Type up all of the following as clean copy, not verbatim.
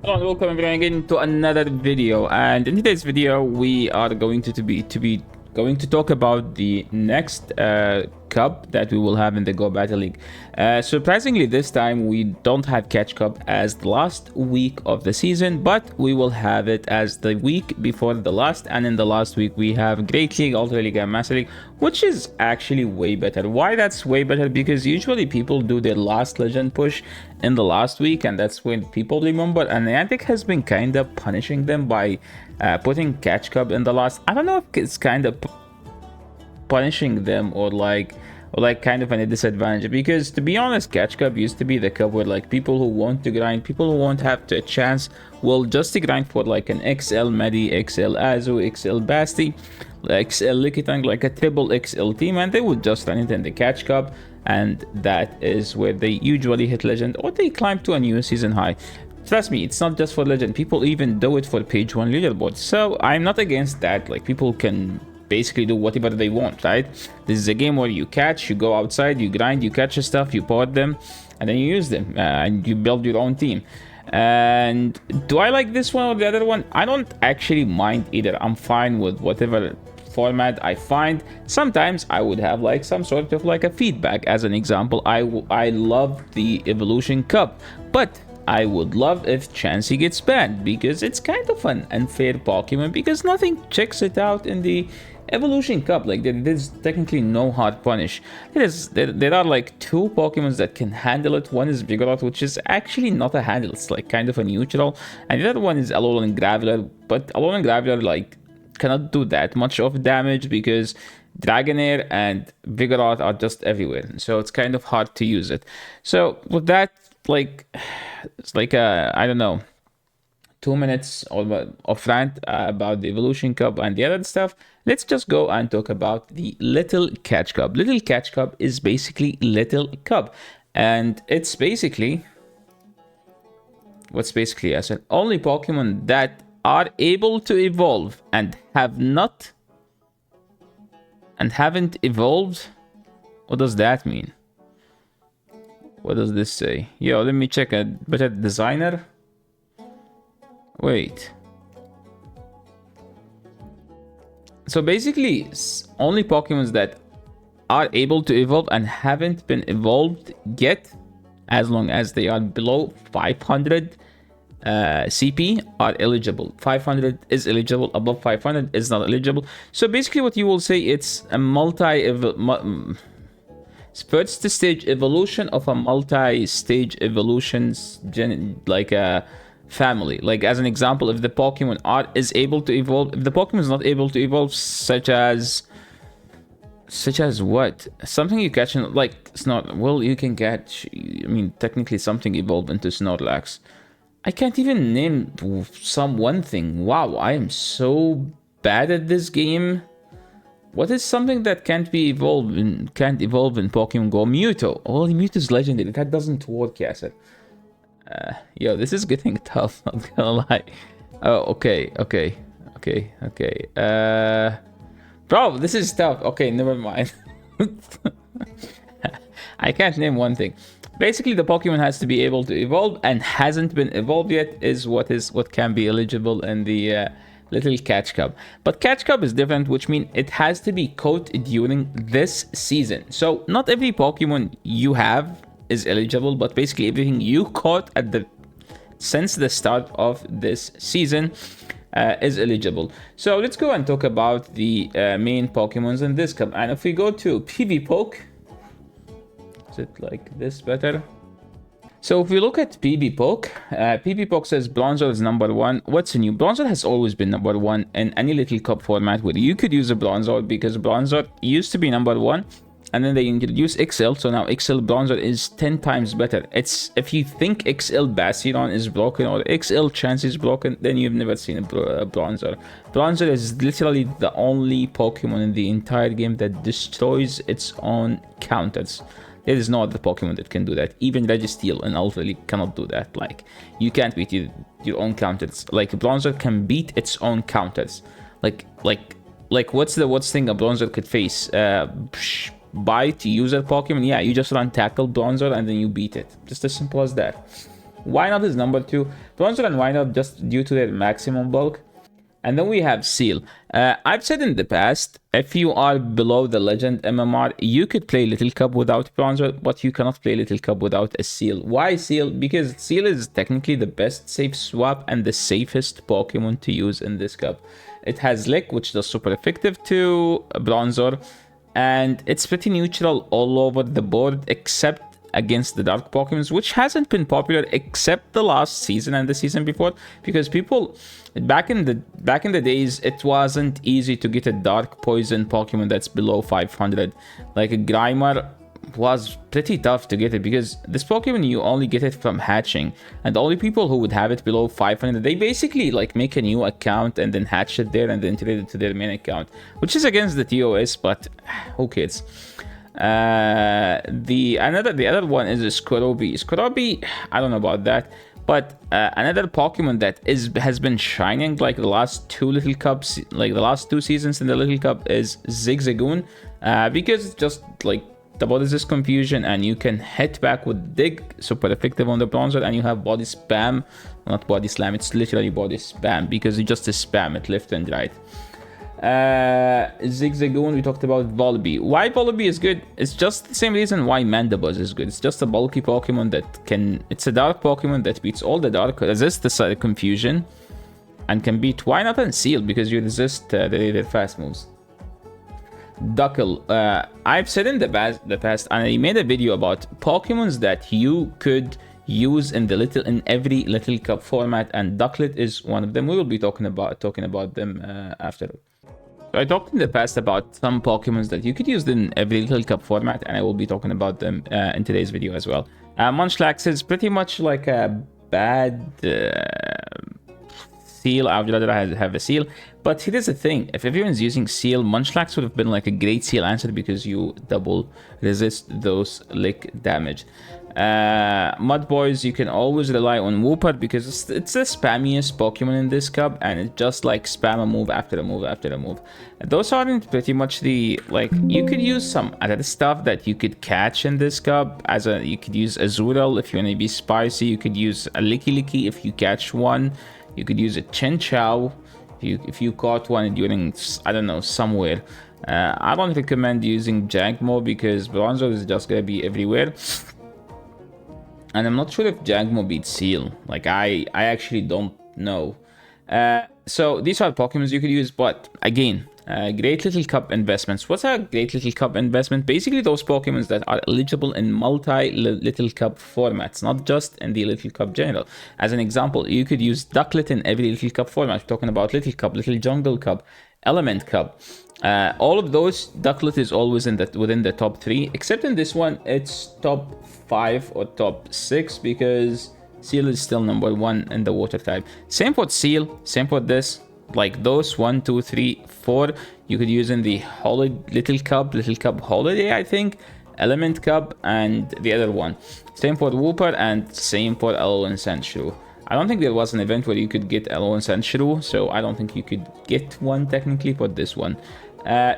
Hello and welcome everyone again to another video. And in today's video, we are going to talk about the next cup that we will have in the Go Battle League. Surprisingly, this time we don't have Catch Cup as the last week of the season, but we will have it as the week before the last. And in the last week, we have Great League, Ultra League, and Master League, which is actually way better. Why that's way better? Because usually people do their last legend push in the last week, and that's when people remember. And Niantic has been kind of punishing them by putting Catch Cup in the last. I don't know if it's kind of punishing them or like kind of a disadvantage, because to be honest, Catch Cup used to be the cup where like people who want to grind, people who won't have a chance, will just grind for like an XL Medi, XL Azu, XL Basti, XL Lickitung, like a triple XL team, and they would just run it in the Catch Cup, and that is where they usually hit legend or they climb to a new season high. Trust me, it's not just for legend, people even do it for page 1 leaderboard, so I'm not against that. Like, people can basically do whatever they want, right? This is a game where you catch, you go outside, you grind, you catch stuff, you port them, and then you use them, and you build your own team. And do I like this one or the other one? I don't actually mind either. I'm fine with whatever format I find. Sometimes I would have like some sort of like a feedback. As an example, I love the Evolution Cup, but I would love if Chansey gets banned, because it's kind of an unfair Pokemon, because nothing checks it out in the Evolution Cup. Like, there's technically no hard punish. There are like two Pokemons that can handle it. One is Vigoroth, which is actually not a handle, it's like kind of a neutral, and the other one is Alolan Graveler, but Alolan Graveler like cannot do that much of damage because Dragonair and Vigoroth are just everywhere, so it's kind of hard to use it. So with that, like, it's like I don't know, 2 minutes of rant about the Evolution Cup and the other stuff. Let's just go and talk about the Little Catch Cup. Little Catch Cup is basically Little Cup, and it's basically what's basically, I said, only Pokemon that are able to evolve and haven't evolved. What does that mean? What does this say? Yo, let me check a better designer. Wait. So basically, only Pokemons that are able to evolve and haven't been evolved yet, as long as they are below 500 CP, are eligible. 500 is eligible, above 500 is not eligible. So basically what you will say, it's a first stage evolution of a multi-stage evolutions, like a family. Like, as an example, if the Pokemon is able to evolve, if the Pokemon is not able to evolve, such as what? Something you catch in, like, well, you can catch, I mean, technically something evolved into Snorlax. I can't even name one thing. Wow, I am so bad at this game. What is something that can't evolve in Pokemon Go? Mewtwo. Oh, Mewtwo's legendary. That doesn't work, Yasser. Yo, this is getting tough, not gonna lie. Oh, okay. Bro, this is tough. Okay, never mind. I can't name one thing. Basically, the Pokemon has to be able to evolve and hasn't been evolved yet is what can be eligible in the Little Catch Cup. But Catch Cup is different, which means it has to be caught during this season. So not every Pokemon you have is eligible, but basically everything you caught since the start of this season is eligible. So let's go and talk about the main Pokemons in this cup. And if we go to PvPoke, is it like this better? So if we look at PvPoke, PvPoke says Bronzor is number 1. What's new? Bronzor has always been number 1 in any Little Cup format where you could use a Bronzor, because Bronzor used to be number 1, and then they introduced XL, so now XL Bronzor is 10 times better. It's, if you think XL Bastion is broken or XL Chansey is broken, then you've never seen a Bronzor. Bronzor is literally the only Pokemon in the entire game that destroys its own counters. There is no other Pokemon that can do that. Even Registeel and Ultra League cannot do that. Like, you can't beat your own counters. Like, Bronzor can beat its own counters. Like what's the worst thing a Bronzor could face? Bite user Pokemon? Yeah, you just run tackle Bronzor and then you beat it. Just as simple as that. Wynaut is number 2. Bronzor and Wynaut just due to their maximum bulk. And then we have Seal. I've said in the past, if you are below the Legend MMR, you could play Little Cup without Bronzor, but you cannot play Little Cup without a Seal. Why Seal? Because Seal is technically the best safe swap and the safest Pokemon to use in this cup. It has Lick, which is super effective to Bronzor, and it's pretty neutral all over the board except against the dark Pokemons, which hasn't been popular except the last season and the season before, because people back in the days it wasn't easy to get a dark poison Pokemon that's below 500. Like a Grimer was pretty tough to get it because this Pokemon you only get it from hatching, and the only people who would have it below 500, they basically like make a new account and then hatch it there and then trade it to their main account, which is against the TOS, but who cares. The other one is Skorobi. Skorobi, I don't know about that, but another Pokemon that has been shining like the last 2 Little Cups, like the last 2 seasons in the Little Cup, is Zigzagoon, because it's just like the body resist confusion and you can hit back with Dig, super effective on the Bronzor, and you have body spam, not body slam, it's literally body spam because you just spam it left and right. Zigzagoon, we talked about Volibee. Why Volibee is good? It's just the same reason why Mandibuzz is good. It's just a bulky Pokemon that can... It's a dark Pokemon that beats all the dark, resists the confusion, and can beat Wynaut and Seal because you resist their fast moves. Duckle. I've said in the past, and I made a video about Pokemons that you could use in every Little Cup format, and Ducklet is one of them. We will be talking about them after. So I talked in the past about some Pokemons that you could use in every Little Cup format, and I will be talking about them in today's video as well. Munchlax is pretty much like a bad Seal. I would rather have a Seal. But here's the thing, if everyone's using Seal, Munchlax would have been like a great Seal answer because you double resist those lick damage. Mud Boys, you can always rely on Wooper because it's the spammiest Pokemon in this cup, and it's just like spam a move after a move after a move. Those aren't pretty much the, like, you could use some other stuff that you could catch in this cup. You could use Azurill if you want to be spicy. You could use a Licky if you catch one. You could use a Chinchou if you caught one during, I don't know, somewhere. I don't recommend using Jangmo because Bronzor is just gonna be everywhere. And I'm not sure if Jangmo beats Seal. Like, I actually don't know. So these are Pokemons you could use, but again, great Little Cup investments. What's a great Little Cup investment? Basically those Pokemons that are eligible in multi-Little Cup formats, not just in the Little Cup general. As an example, you could use Ducklet in every Little Cup format. We're talking about Little Cup, Little Jungle Cup, Element Cup. All of those, Ducklet is always within the top 3, except in this one, it's top 5 or top 6 because Seal is still number 1 in the water type. Same for Seal, same for this. Like those 1, 2, 3, 4, you could use in the Little Cup Holiday, I think, Element Cup, and the other one. Same for Wooper and same for Alolan Sandshrew. I don't think there was an event where you could get Alolan Sandshrew, so I don't think you could get one technically for this one.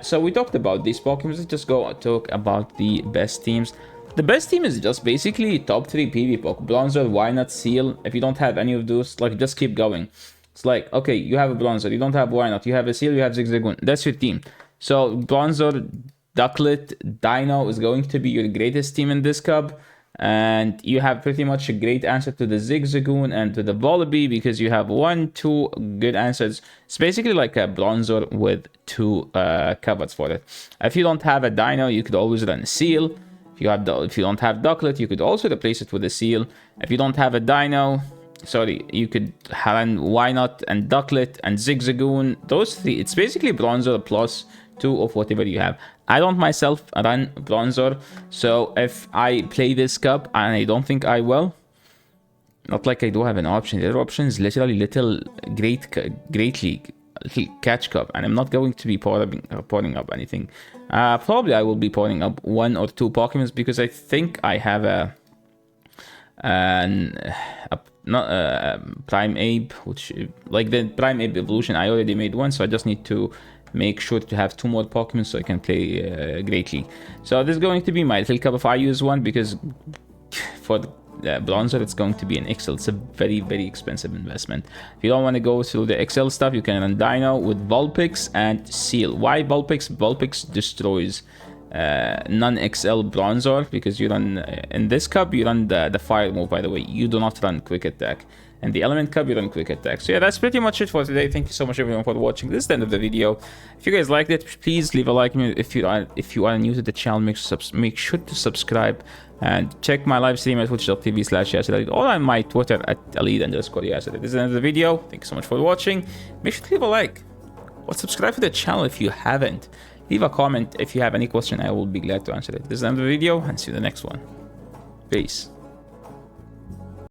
So we talked about these Pokemon. Let's just go talk about the best teams. The best team is just basically top 3 PV Pokemon. Bronzor, Wynaut, Seal. If you don't have any of those, like, just keep going. It's like, okay, you have a Bronzor, you don't have Wynaut, you have a Seal, you have Zigzagoon. That's your team. So Bronzor, Ducklet, Dino is going to be your greatest team in this cup. And you have pretty much a great answer to the Zigzagoon and to the Volibee because you have 1, 2 good answers. It's basically like a Bronzor with 2 covers for it. If you don't have a Dino, you could always run a Seal. If you don't have Ducklet, you could also replace it with a Seal. If you don't have a Dino, you could run Wynaut and Ducklet and Zigzagoon. Those 3, it's basically Bronzor plus 2 of whatever you have. I don't myself run Bronzor, so if I play this cup, and I don't think I will, not like I do have an option. The other option is literally Great League, Catch Cup, and I'm not going to be pouring up anything. Probably I will be pouring up 1 or 2 Pokemons because I think I have Prime Ape, which, like the Prime Ape evolution, I already made one, so I just need to make sure to have 2 more Pokemon so I can play Great League. So this is going to be my Little Cup if I use one, because for bronzer, it's going to be an XL. It's a very, very expensive investment. If you don't want to go through the XL stuff, you can run Dino with Vulpix and Seal. Why Vulpix? Vulpix destroys non-XL bronzer, because you run in this cup, you run the fire move, by the way. You do not run quick attack. And the element cup, you run quick attack. So yeah, that's pretty much it for today. Thank you so much everyone for watching. This is the end of the video. If you guys liked it, please leave a like. If you are new to the channel, make sure to subscribe and check my live stream at twitch.tv/YasserElite or on my Twitter at elite_Yasser. This is the end of the video. Thank you so much for watching. Make sure to leave a like or subscribe to the channel if you haven't. Leave a comment if you have any question. I will be glad to answer it. This is the end of the video, and see you in the next one. Peace.